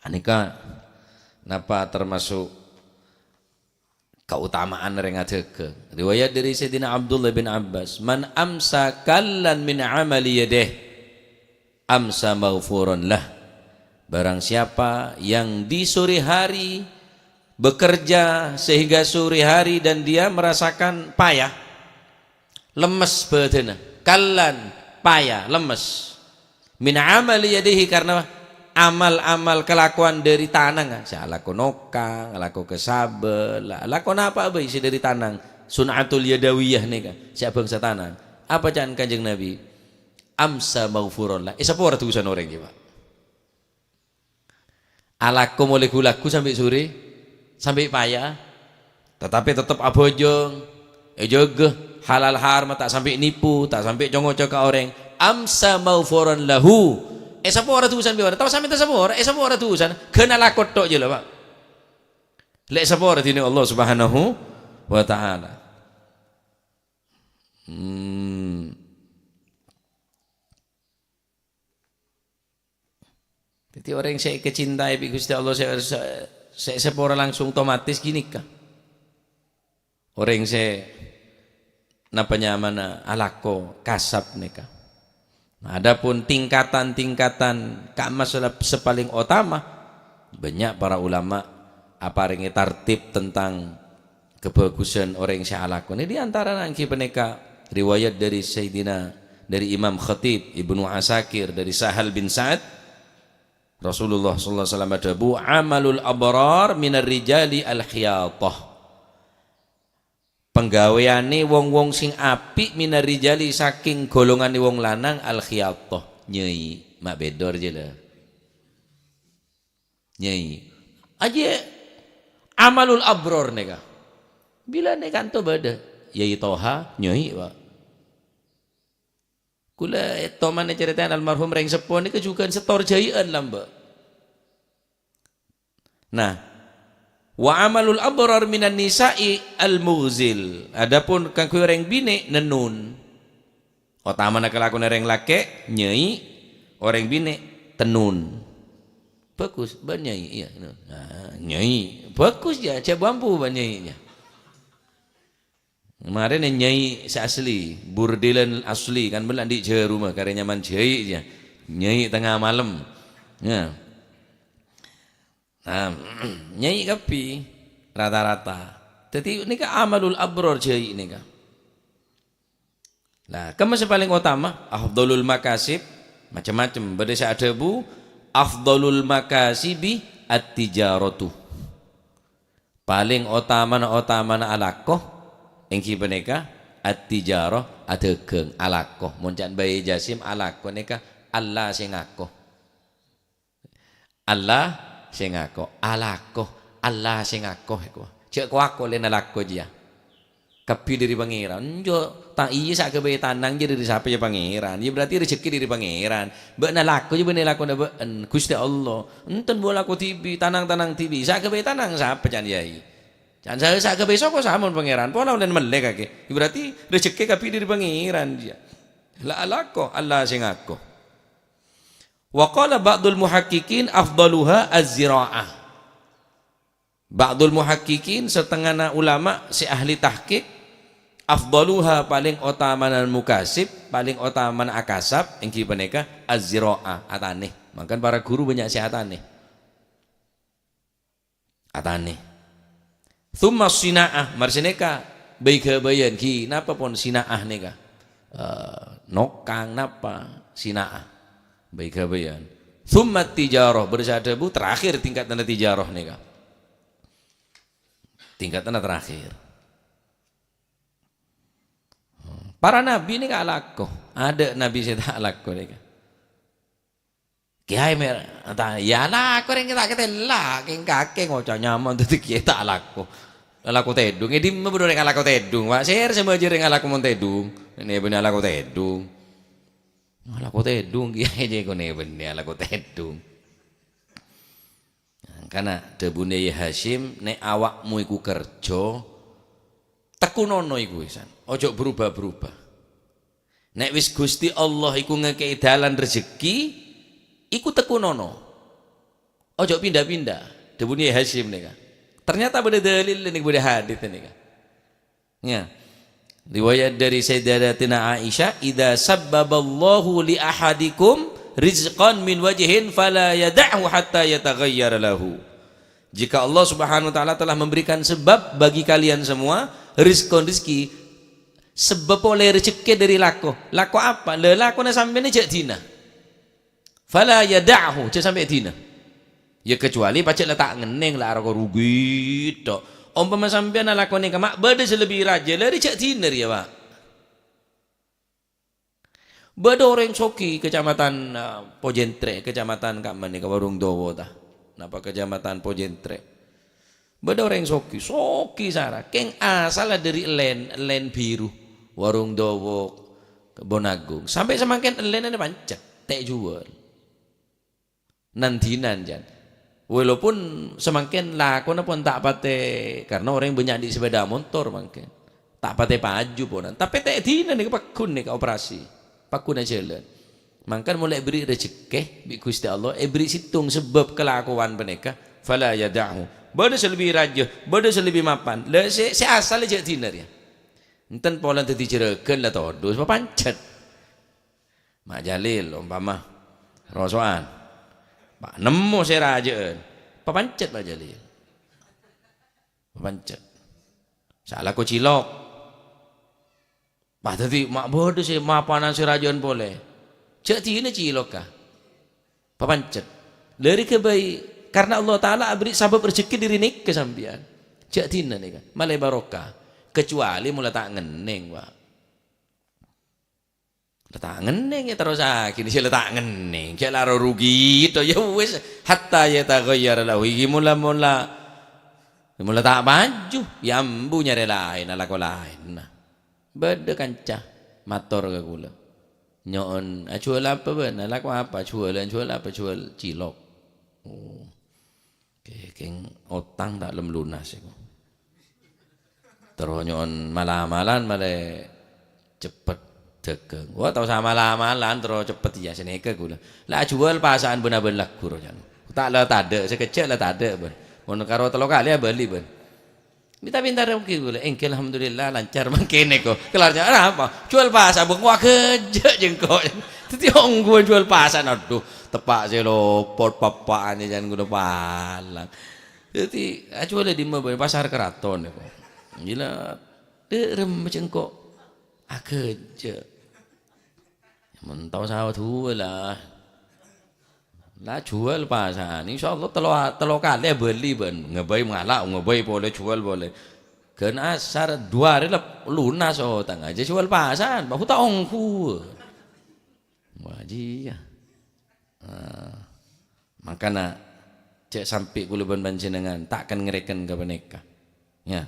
anika napa termasuk keutamaan orang ada ke riwayat dari Sayyidina Abdullah bin Abbas man amsa kallan min amali yadih amsa maghfuran lah. Barang siapa yang di sore hari bekerja sehingga sore hari dan dia merasakan payah, lemes badannya, kallan payah, lemes. Min amali yadihi karena amal-amal kelakuan dari tanang. Saya laku nokang, laku kesabel, laku apa isi dari tanang. Sunatul yadawiyah nih kan. Siapa bangsa tanang? Apa jangan Kanjeng Nabi? Amsa maghfurullah. Siapa orang tulisan orang Pak? Alaku mulai gulaku sampai sore sampai payah tetapi tetap abojong jaga halal haram tak sampai nipu tak sampai congok ke orang amsa maghfuran lahu sapa ora tulisan biar tahu sampai sapa ora sapa ora tulisan kena lakot tok je lah Pak lek sapa ora dini Allah Subhanahu wa taala. Jadi orang yang saya kecintai Gusti Allah saya sepora langsung otomatis gini kah? Orang yang saya napanya mana alako kasab nikah. Nah, adapun tingkatan-tingkatan masalah sepaling utama banyak para ulama apa ringi tartib tentang kebagusan orang yang saya alako. Ini diantara nangki peneka riwayat dari Sayyidina dari Imam Khatib Ibnu Asakir dari Sahal bin Sa'ad Rasulullah sallallahu alaihi wasallam adabu amalul abrar minar rijali al khiyatah. Penggaweane wong-wong sing apik minar rijali saking golongane wong lanang al khiyatah. Nyai mak bedor je lah. Nyai aja amalul abrar neka. Bila nek kanto bada yai toha nyai pak. Kula eto mana ceritaan almarhum reng sepon ni kejukan setor jaian lah mbak. Nah, wa amalul abrar minan nisa'i al-mughzil. Adapun kang kuwi reng bine nenun. Utama nak kelakon reng lake nyai, orang bine tenun. Bagus, ban nyai iya. Nah, nyai bagus ya, cek bambu ban nyai. Kemarin nyai asli, burdilan asli kan belan di je rumah karena nyaman jai aja. Nyai tengah malam. Ya. Nah, nyai kapi rata-rata. Jadi ini kan amalul abrar jai ini kan. Nah, kemas paling utama afdalul makasib macam-macam. Berdasar ada bu afdalul makasibi at-tijaratu. Paling utama alakoh engki beneka at-tijarah adegeng alakoh muncan bayi jasim alakoh neka Allah sing ngakoh Allah sing ngakoh alakoh Allah sing ngakoh cek kuako len alakoh dia kapi dari pangeran jo tak iya sak kebayi tanang je dari siapa ya pangeran ya berarti rezeki dari pangeran mbak nalakoh je bener lakoh naben Gusti Allah enten bola ko tibi tanang tibi sak kebayi tanang siapa jan yai. Jangan saya ke besok kok sama pangeran. Pola ulen melek kaki. Berarti rezeki kapi dari pangeran dia. La alako Allah sing aku. Wa qala ba'dul muhaqqiqin afdaluha az-zira'ah. Ba'dul muhaqqiqin setengah ulama si ahli tahqiq afdaluha paling utamanan mukasib, paling utamanan akasab engki paneka az-zira'ah atane. Maka para guru banyak si atane. Atane. Thumma sina'ah marsineka baik bayan ki napa pun sina'ah neka nokang napa sina'ah baik bayan thumma tijarah bersada bu terakhir tingkat tanda tijarah neka tingkat tanda terakhir para nabi ni alakoh ada nabi saya tak alakoh neka kiai mer ya lah aku orang kita lah keng kakek ngocah nyaman tu kita alakoh alakoh tedung ini bener dengan alakoh tedung pak share sama aja dengan alakoh mon tedung ini bener alakoh tedung kiai je ko ne bener alakoh tedung karena debune Hashim nek awakmu iku kerja tekunono iku wisan ojo berubah-berubah nek wis Gusti Allah iku ngekei dalan rezeki iku tekunono ojo pindah-pindah debune Hashim nika ternyata ada dalil nih ada hadis nih ya riwayat dari Sayyidatina Aisyah idza sabbaballahu li ahadikum rizqan min wajhin fala yad'hu hatta yataghayyara lahu jika Allah Subhanahu wa taala telah memberikan sebab bagi kalian semua rezeki sebab oleh rezeki dari lako apa lakone sampeyan jak dina fala yad'hu cek sampai dina ya kecuali pacek letak ngeneng lah rako rugi tok umpama sampeyan lakone ka mak bade selebih raja lari cek diner ya pak bade orang soki kecamatan Pojentre kecamatan kak mana ka Warung Dawa tah napa kecamatan Pojentre bade orang soki sara keng asal dari len biru Warung Dawa Bonagung sampai semakin len ada pancet tek jual nantinan jan walaupun semakin lakon pun tak pate karena orang banyak di sepeda motor mungkin tak pate paju pun tapi tak dina nih pakun nih operasi pakun aja jalan mangkan mulai beri rezeki bi Gusti Allah beri situng sebab kelakuan mereka fala yad'u bade selebih raja bade selebih mapan le se asal aja dina ya enten pola tadi jeregen lah todos pancet Mak Jalil umpama rosoan Pak nemu saya raja, papancet Pak Jalil, papancet. Salah ko cilok, Pak tadi mak bodoh sih mapanan si rajon boleh, cek ini cilok kah, papancet. Dari kebaik karena Allah Ta'ala beri sabab rezeki diri nik kesampian. Jak dina nih kan, malai barokah. Kecuali mulai tak ngeneng, Pak. Letak ngeneng ya terus akhir dia letak ngeneng. Kayak laro rugi itu ya wes hatta ya taghayyar lahu. Mula tak maju, yambu nyari lain ala ko lain. Nah, beda kancah mator ke kula. Nyon, jual apa ben? Ala ko apa? Jual apa? Jual cilok. Oh. Keng otang tak lem lunas iku. Terus nyon malam-malam malah cepet degeng. Wah tau sama malam-malam terus cepet ya sini ke gula. Lah jual pasaan bener-bener laku rojan. Tak lah tade, sekecil lah tade ben. Mun karo telo kali ya beli ben. Minta pintar mungkin gula. Engkel alhamdulillah lancar mangkene kok. Kelarnya apa? Jual pasaan beng wah kerja jengkok. Dadi onggo jual pasaan aduh tepak selo pot papaan jangan guna palang. Jadi jual di pasar keraton kok. Gila derem macam kok. Kerja. Mentau sawah tu lah. Lah jual pasan. Insyaallah telo kali beli ben. Ngebai malak, ngebai boleh jual boleh. Kena asar 2 hari lah lunas tang aja jual pasan. Bahu tak ongku. Wajib ya. Makana cek sampai kula ben panjenengan takkan ngereken ke peneka. Ya.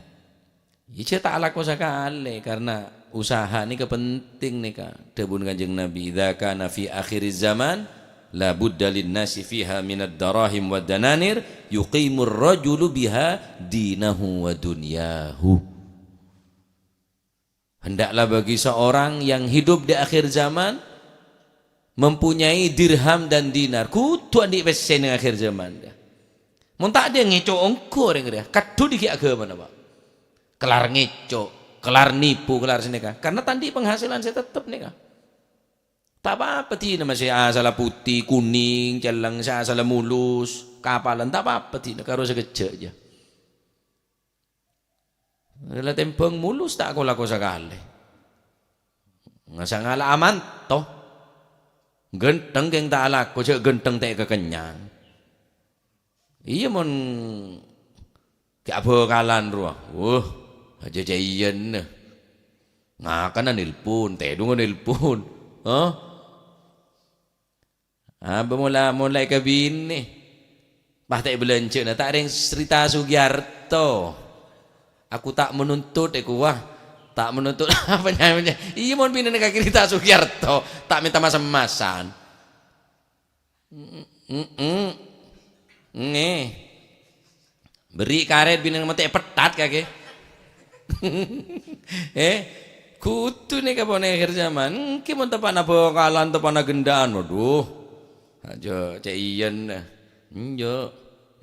Ice tak laku sekali karena usaha ni kepenting nih kak. Debun kanjeng Nabi. Idza kana fi akhir zaman la budda lin nasi fiha minad darahim wad dananir yuqimur rajulu biha dinahu wa dunyahu. Hendaklah bagi seorang yang hidup di akhir zaman mempunyai dirham dan dinar. Kudu andi pesen di akhir zaman dia. Mun tak dia ngeco ongko ring dia. Kadu diki agama apa? Kelar ngeco, kelar nipu, kelar sini kah? Karena tadi penghasilan saya tetap nih kah? Tak apa-apa tidak masih salah putih, kuning, celang, salah mulus, kapalan, tak apa-apa tidak. Kalau sekejap aja. Kalau tempeng mulus tak aku laku sekali. Nggak ngala aman toh. Genteng yang tak laku, cek genteng tak kekenyang. Iya mon kayak bekalan ruah. Aja jayan ngakan nilpun tedung nilpun mulai ke bini tak belanja na tak ring cerita Sugiarto aku tak menuntut tak menuntut apa namanya iya mon bini nak cerita Sugiarto tak minta masam-masan beri karet bini mati petat kaki kutu nih kapone akhir zaman kimon tepan apa kalan tepan gendaan waduh aja caian njo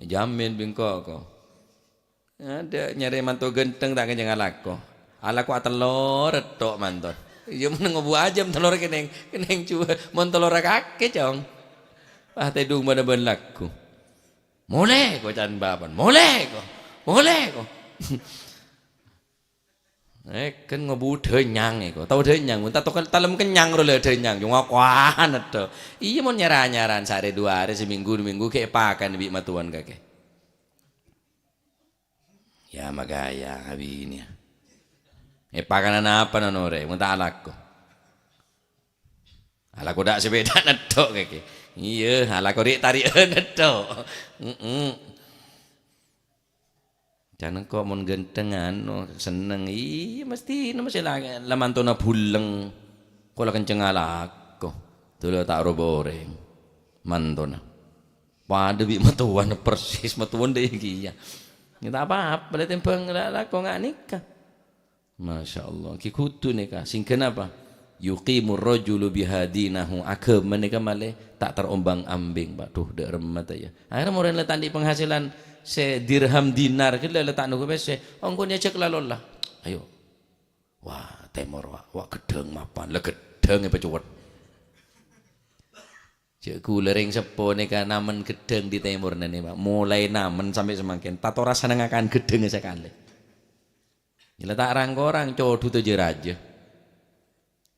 jamin bingko kok ada nyari mantu genteng tak kenjang alako alako telur tok manton iya meneng ngobu aja telur keneng cuy mon telur kake cong tedung bener-bener laku mulai kok can bapan mulai kok kan ngebu denyang iko tahu denyang mun tato talem kenyang ro le denyang yo ngakuan itu iya mon nyaran sehari 2 hari seminggu kayak pakan bi matuan kake ya magaya habini pakanan apa nanore mun tak alako dak sepeda netok kake iya alako rik tarieun netok jangan kok mon gentengan seneng iya mesti masih lamantona buleng kalau kenceng alako tuh tak roboreng mantona pada bi matuan persis matuan deh iya kita apa pada tempeng lako nggak nikah masya Allah kikutu nikah sing kenapa yuqimur rajulu bihadinahu agama nikah malih tak terombang ambing pak tuh dek remat ya akhirnya mau letak di penghasilan se dirham dinar kita letak nunggu bese ongkonya cek lalolah ayo wah temor wah gedeng mapan le gedeng apa cuwet cek kula ring sepo nika namen gedeng di timur nene Pak mulai namen sampai semakin tato rasa nengakan gedeng sekali letak rangkorang codu tujuh raja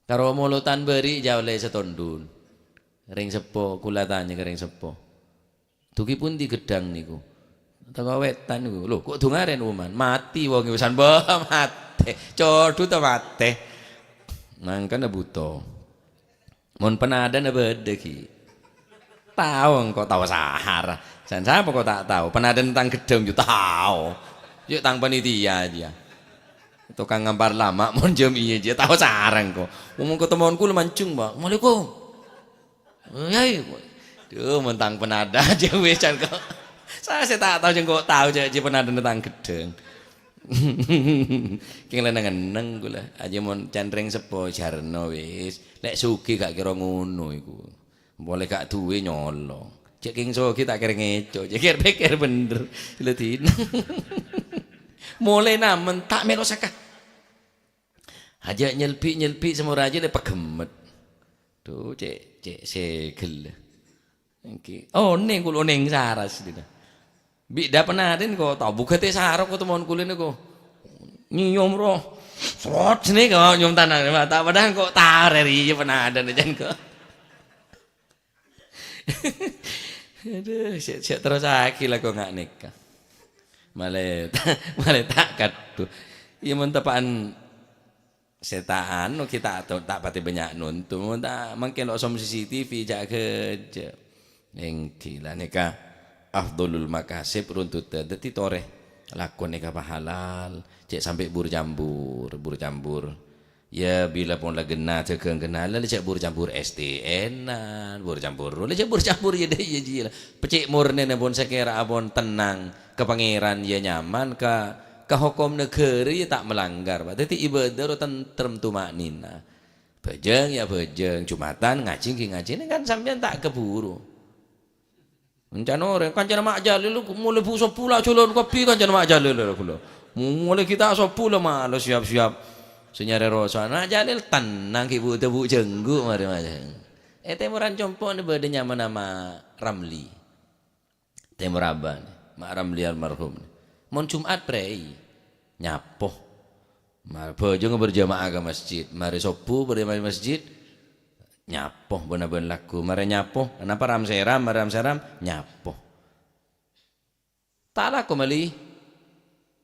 karo mulutan beri jauh le setondun ring sepo kula tanya ke ring sepo Dugi pundi gedang niku? Teko wetan niku. Lho kok dungaren uman? Mati wong wisan mbah mate. Codu ta mate. Mangkane buta. Mun penadan bede ki. Tahu kok tahu sahar. Jan siapa kok tak tahu? Penadan tentang gedang yo tahu. Yo tang panitia aja. Tukang ngampar lama mon jam iya aja tahu sarang kok. Ngomong ketemuanku lu mancung, Mbak. Assalamualaikum. Yai. Duh mentang penada aja wis kan kok. Saya tak tahu jeng kok tahu aja penada tentang gedeng. Ki leneng-eneng kula aja mon candreng sepo jarno wis. Lek sugih gak kira ngono iku. Boleh gak duwe nyolong. Cek king sugih tak kira ngeco, cek pikir bener. Lha dina. Mulai namen tak melo sakah. Aja nyelpi semua aja le pegemet. Tuh cek segel. Iki. Oh ning kulo ning saras dina. Bik dah penaden kok tau bukete sarok kok temon kulo niku. Nyiyom roh. Srot sini kok nyum tanah tak padahal kok tareri penaden jan kok. Aduh, siap terus aki lah kok ngak nikah. Malah tak kadu. Iya mentepaan setaan kita tak pati banyak nonton tak mungkin lo som CCTV jaga kerja. Engki lah nikah afdolul makasib runtut dadi toreh lakon nikah halal cek sampai bur jambur ya bila pun lah gena cekeng gena lah cek bur jambur STN bur jambur ya deh ya ji lah pecik murni pun sekira abon tenang ke pangeran ya nyaman ke hukum negeri ya tak melanggar pak dadi ibadah tentrem tumaknina bejeng ya bejeng jumatan ngajing ini kan sampean tak keburu. Rencana orang kan jangan mak jalil lu mulai busuk pula culun kopi kan jangan mak jalil lu pula. Mulai kita asal pula mak lu siap-siap senyare rosa. Nak jalil tenang ibu tebu jenggu mari macam. Temuran compok ni berde nyaman nama Ramli. Temuraban mak Ramli almarhum. Mon Jumat prei nyapoh. Mar bojo berjamaah ke masjid. Mari sopu berjamaah masjid. Nyapoh bener-bener laku mare nyapoh kenapa ram seram nyapoh tak laku mali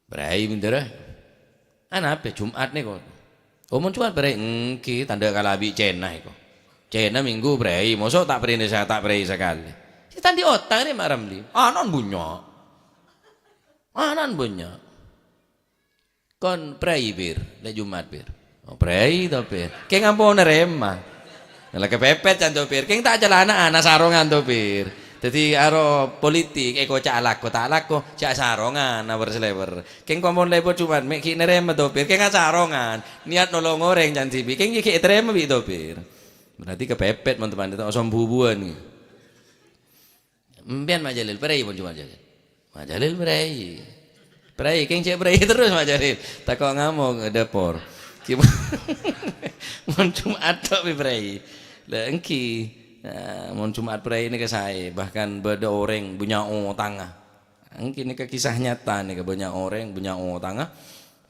berai bentar apa Jumat nih kok omong Jumat berai engki tanda kalabi cena iko cena minggu berai mosok tak berai sekali si tadi otak nih mak Ramli anan bunyo kon berai bir le Jumat bir berai tapi kayak ngampun remah lah kepepet can topir keng tak celana ana sarongan topir dadi karo politik eko cak lako cak sarongan awar selewer keng kompon lepo cuman mek ki nerem topir keng sarongan niat nolong goreng can sibi keng ki terem bi topir berarti kepepet teman-teman itu osom bubuan mbian Mak Jalil prei pun cuma Jalil Mak Jalil prei keng cek prei terus Mak Jalil tak kok ngamuk dapur mon Jumat tok prei lah engki mon Jumat prei ini ke saya bahkan beda orang punya tangah engki ini ke kisah nyata nih ke banyak orang punya tangah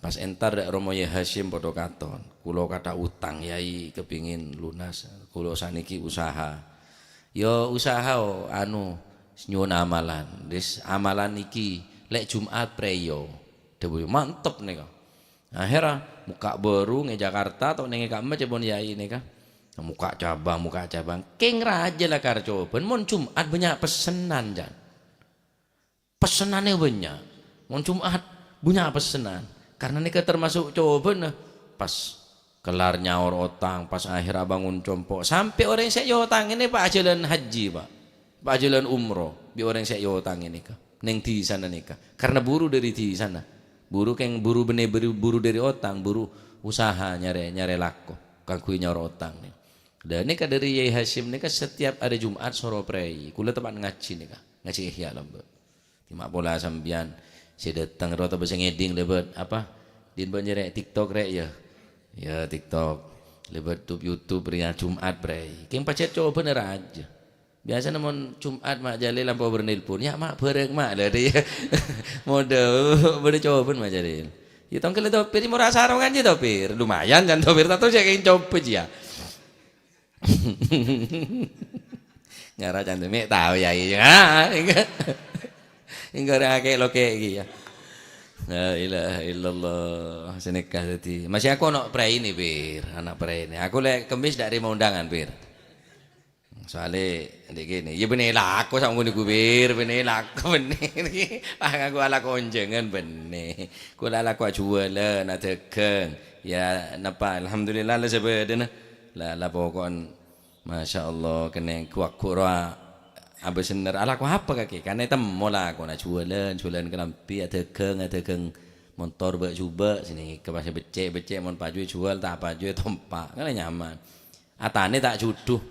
pas entar dak Romo Hashim podo katon kulo kata utang yai kepingin lunas kulo saniki usaha yo usaha anu nyuwun amalan des amalan iki lek Jumat preyo dewe mantep nih kok akhirnya muka baru nge Jakarta atau nge Kampung cebon yai nih kah muka cabang keng raja lah karcoban mon Jumat banyak pesenan jan pesenannya banyak mon Jumat banyak pesenan karena ini termasuk coban pas kelar nyaur otang pas akhirnya bangun compok sampai orang saya otang ini pak jalan haji pak jalan umroh bi orang saya otang ini kah neng di sana nih kah karena buru dari di sana buru benih buru dari otang buru usaha nyare lako kangkui nyaur otang nih dan ini dari Yai Hashim ini setiap hari Jumat sore prei kula tempat ngaji nih ngaji ihya lembe timak bola sambian si datang rota bahasa ngeding lebet apa din banjere TikTok rek ya TikTok lebet YouTube ria Jumat prei keng pacet coba bener aja biasa namun Jumat Mak Jalil lampau bernelpon ya mak bareng mak lah dia mode boleh coba Mak Jalil ya tongkel topir mau rasa sarongan aja topir lumayan kan topir tato saya kayak coba aja Nyara cantume tahu ya iya. Enggak akeh lo kayak iki ya. La ilaha illallah. Senikah dadi. Masih aku ono praine, Pir. Anak praine. Aku lek kemis ndak rimo undangan, Pir. Soale ndek kene. Ya bener lah aku sak ngono ku, Pir. Bener lah aku bener iki. Aku ala konjengan bener. Kula ala ku jualan adegeng. Ya napa alhamdulillah lah sebeden. Lah pokon masyaallah kene kuak-kura apa sener ala ku apa kaki karena temu lah aku nak jualan kelampi adegeng motor bak coba sini ke pasar becek mon paju jual tak paju tompak kan nyaman atane tak juduh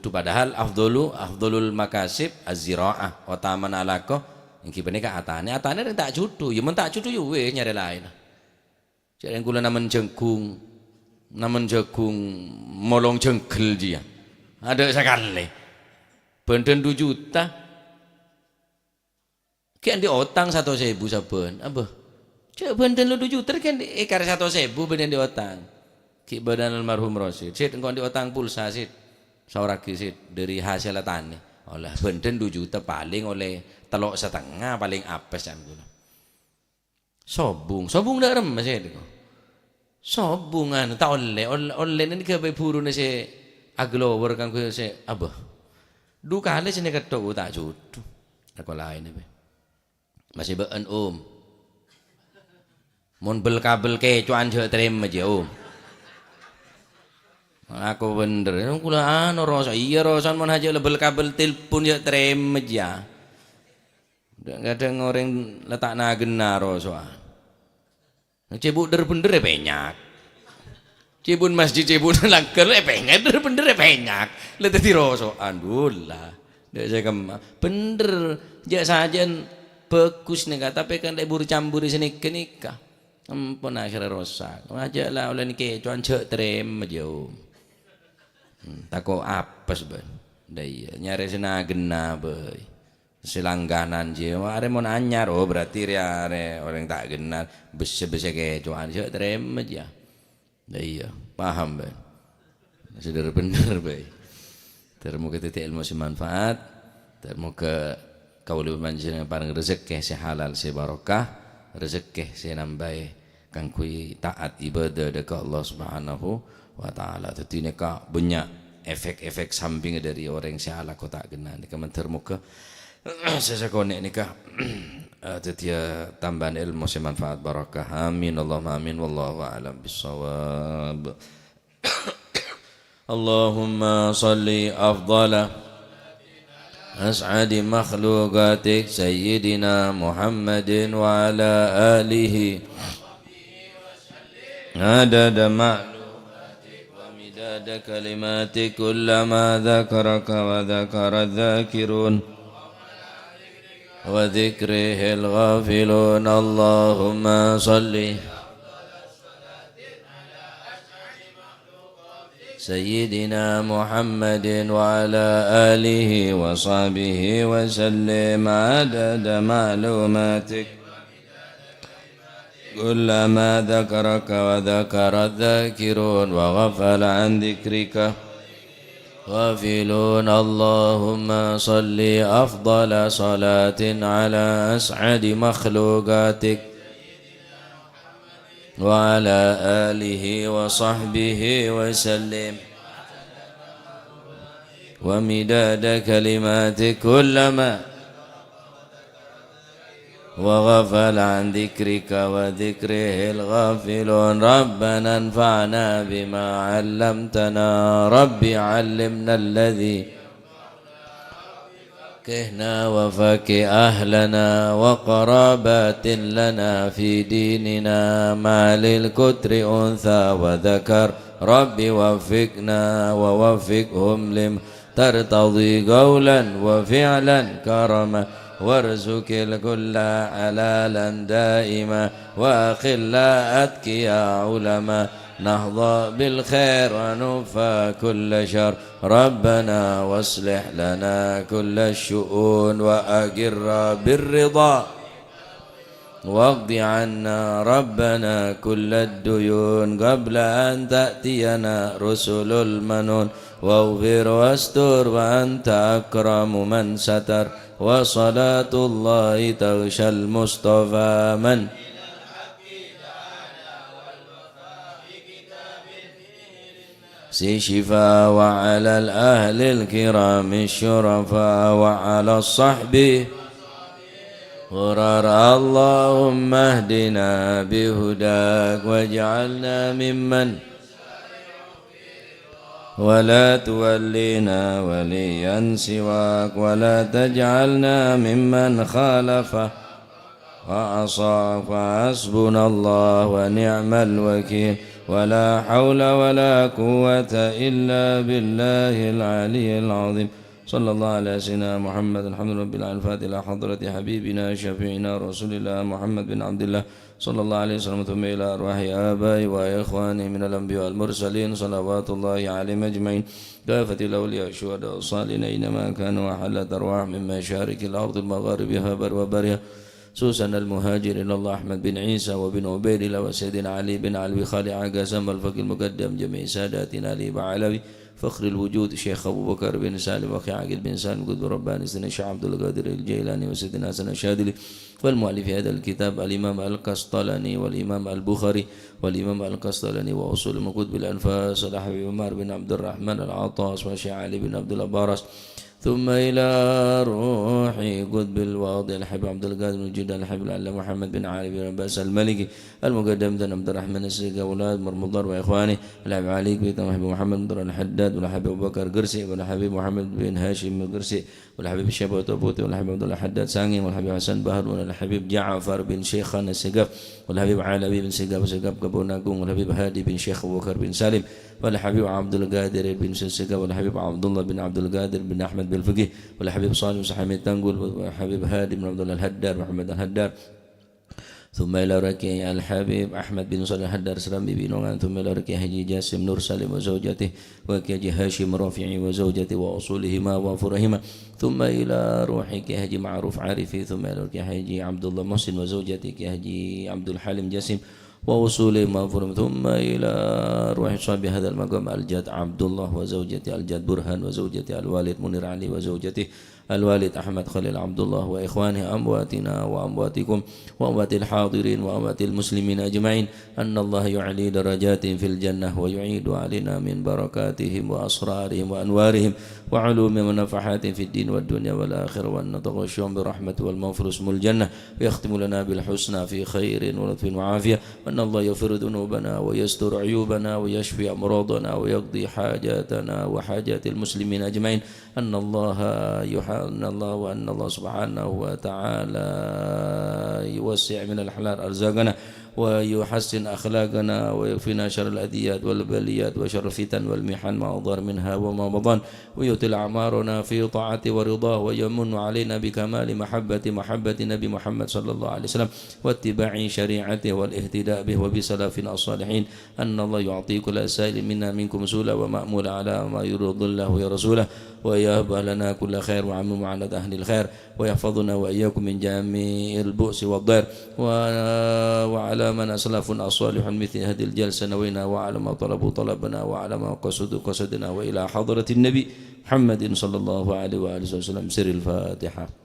padahal afdolul makasib az-ziraah wa taman alaqah iki penika atane tak juduh ya mon tak juduh yo wis nyari lain jadi kula namen jagung molong jenggel dia ada sekali benden 2 juta kian di otang 100.000 saben apa cek benden lu 2 juta kan ekar 100.000 benden di otang ki badan almarhum Rasid sit engko di otang pulsa sit sauragi sit dari hasil tani oleh benden 2 juta paling oleh telok setengah paling apes kan kula sobung ndak remes sit sobungan tak oleh ini ke buru si aglower kan ku si abah du kali sini ketok tak judu aku lain apa masih been mon bel kabel kecuan je terima aja aku bener kula anu rosa iya rosan mon haja bel kabel telepon je terima aja kadang orang letak nagena rosa cebuk bener banyak cebun masjid cebun langker bener banyak lihat di rosoan lah dak saya bener jak sajen bagus nih tapi kan lebur campur di sini kenikah ampun akhirnya rosak aja lah oleh niki cuan cek terem aja tako apes ben daya nyari sena gena boy selangganan je are mon anyar oh berarti are orang tak kenal bese-bese kecoan je terima aja iya paham ben sudah bener bae termoga titik ilmu semanfaat termoga kaulu panjenengan pareng rezeki sehalal sebarokah rezeki senambai kang kui taat ibadah dekat Allah Subhanahu wa taala dadi nek banyak efek-efek samping dari orang salah kota kenal nek termoga sesakonek nikah tetia tambahan ilmu semanfaat barakah amin Allahumma amin wallahu a'lam bissawab Allahumma salli afdala as'adi makhluqatik sayyidina Muhammadin wa ala alihi adada ma'lumatik wa midada kalimatik kullama dhakaraka wa dhakara dhakirun وذكره الغافلون اللهم صل سيدنا محمد وعلى آله وصحبه وسلم عدد معلوماتك كلما ذكرك وذكر الذاكرون وغفل عن ذكرك غافلون اللهم صل أفضل صلاة على أسعد مخلوقاتك وعلى آله وصحبه وسلم ومداد كلماتك كلما وغفل عن ذكرك وذكره الغافلون ربنا انفعنا بما علمتنا رب علمنا الذي كهنا وفك أهلنا وقرابات لنا في ديننا ما للكتر أنثى وذكر رب وفقنا ووفقهم لم ترتضي قولا وفعلا كرما وارزق الكل حلالا دائما وأخلاءتك يا علماء نهضى بالخير ونوفى كل شر ربنا واصلح لنا كل الشؤون وأقر بالرضا واقض عنا ربنا كل الديون قبل أن تأتينا رسل المنون واغفر واستر وأنت أكرم من ستر وصلاة الله تغشى المصطفى من شفاء وعلى الأهل الكرام الشرفاء وعلى الصحب غرر اللهم اهدنا بهداك واجعلنا ممن ولا تولينا وليا سواك ولا تجعلنا ممن خالفه وعصاك فحسبنا الله ونعم الوكيل ولا حول ولا قوة إلا بالله العلي العظيم صلى الله على سيدنا محمد الحمد لله رب العالمين الفاتحة إلى حضرة حبيبنا شفيعنا رسول الله محمد بن عبد الله صلى الله عليه وسلم ثم إلى أرواح آبائي وإخواني من الأنبياء والمرسلين صلوات الله عليهم أجمعين كافة الأولياء الشهداء والصالحين أينما كانوا وحلت أرواح من مشارق الأرض المغاربها بر وبرها سوسن المهاجر إلى الله أحمد بن عيسى وبن عبيد الله وسيدنا علي بن علوي خالي عقاسم والفقيه المقدم جميع ساداتنا علي بعلوي فخر الوجود شيخ أبو بكر بن سالم وأخي عقيل بن سالم قدر رباني سيدنا الشيخ عبد القادر الجيلاني وسيدنا حسن الشاذلي والمؤلف هذا الكتاب الإمام القسطلاني والإمام البخاري والإمام القسطلاني وأصول المقود بالأنفاس الحبيب عمر بن عبد الرحمن العطاس والشيخ علي بن عبد الأبارس ثم إلى روحي قطب الواضي الحبيب عبد القادر بن جدة الحبيب العلامة محمد بن علي بن عباس الملكي المقدم بن عبد الرحمن السيق أولاد مرمضار وإخواني الحبيب علي بن الحبيب محمد بن الحداد والحبيب أبو بكر قرسي والحبيب محمد بن هاشم القرسي والحبيب الشيبة وتبوتي والحبيب عبد الله حداد سانgi والحبيب حسن بهر والحبيب جعفر بن شيخان السقاف والحبيب علوي بن سقاف وسقاف كبوناكم والحبيب هادي بن شيخ أبو بكر بن سالم والحبيب عبد القادر بن سلسقة والحبيب عبد الله بن عبد القادر بن أحمد بالفقيه والحبيب صالح بن حميد تنقل والحبيب هادي بن عبد الله الهدار محمد الهدار ثم إلى ركي الحبيب أحمد بن صالح الهدار سرمي بن نوغان ثم إلى ركي حجي جاسم نور سالم وزوجته وكي هاشم رافعي وزوجته وأصولهما وفرهما ثم إلى روحك حجي معروف عارفي ثم إلى ركي حجي عبد الله محسن وزوجتك حجي عبد الحليم جاسم ووصول مغفور ثم إلى روح صاحب هذا المقام الجاد عبد الله وزوجته الجاد برهان وزوجته الوالد منير علي وزوجته الوالد أحمد خليل عبد الله وإخوانه أمواتنا وأمواتكم وأموات الحاضرين وأموات المسلمين أجمعين أن الله يعلي درجات في الجنة ويعيد علينا من بركاتهم وأسرارهم وأنوارهم وعلوم ونفحات في الدين والدنيا والآخرة وأن نتغشهم برحمة والمغفر اسم الجنة ويختم لنا بالحسنى في خير ولطف وعافية وأن الله يغفر ذنوبنا ويستر عيوبنا ويشفي أمراضنا ويقضي حاجاتنا وحاجات المسلمين أجمعين أن الله سبحانه وتعالى يوسع من الحلال أرزاقنا ويحسن أخلاقنا ويكفينا شر الأذيات والبليات وشر الفتن والمحن ما أضر منها وما مضان ويطل أعمارنا في طاعة ورضاه ويمن علينا بكمال محبة نبي محمد صلى الله عليه وسلم واتباع شريعته والاهتداء به وبسلفنا الصالحين أن الله يعطي كل سائل منا منكم سولا ومأمول على ما يرضي الله يا رسوله ويهب لنا كل خير وعم معاناة أهل الخير ويحفظنا وإياكم من جميع البؤس والضير وعلى من أسلافنا الصالح مثل هذه الجلسة نوينا وعلى ما طلبوا طلبنا وعلى ما قصدوا قصدنا وإلى حضرة النبي محمد صلى الله عليه وآله وسلم سر الفاتحة.